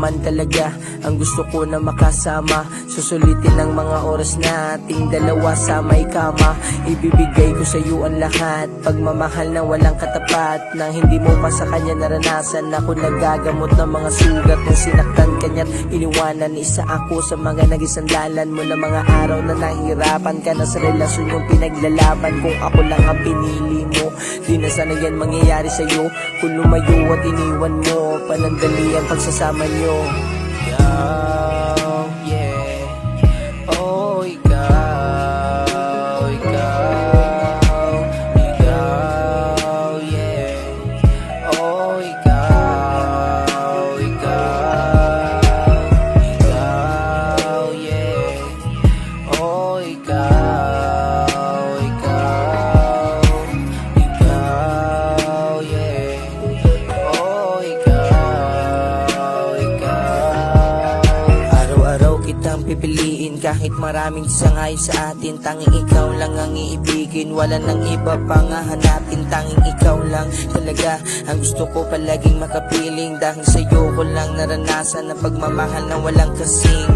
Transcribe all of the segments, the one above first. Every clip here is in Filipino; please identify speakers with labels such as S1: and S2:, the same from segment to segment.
S1: naman talaga ang gusto ko na makasama. Susulitin ang mga oras nating dalawa sa may kama. Ibibigay ko sa iyo ang lahat, pagmamahal na walang katapat. Nang hindi mo pa sa kanya naranasan, ako nagagamot ng mga sugat ng sinaktan kanya't iniwanan. Isa ako sa mga nagisandalan mo na mga araw na nahirapan ka na sa relasyon yung pinaglalaban. Kung ako lang ang pinili mo, di na sana yan mangyayari sa'yo. Kung lumayo at iniwan mo, panandali ang pagsasama nyo. Ikaw, yeah. Oh, ikaw, ikaw, ikaw, yeah. Oh, ikaw, ikaw, ikaw, yeah. Oh, ikaw, ikaw, ikaw, yeah. Oh, ikaw, araw-araw kitang pipiliin kahit maraming sangay sa atin. Tanging ikaw lang ang iibigin, wala nang iba pang hahanapin. Tanging ikaw lang talaga ang gusto ko palaging makapiling. Dahil sa'yo ko lang naranasan ang pagmamahal na walang kasing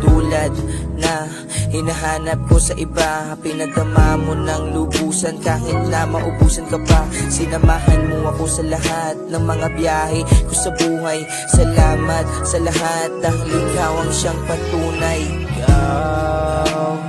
S1: tulad na hinahanap ko sa iba. Pinagdama mo ng lubusan kahit na maubusan ka pa. Sinamahan mo ako sa lahat ng mga biyahe ko sa buhay. Salamat sa lahat dahil ikaw ang siyang patunay. Ikaw,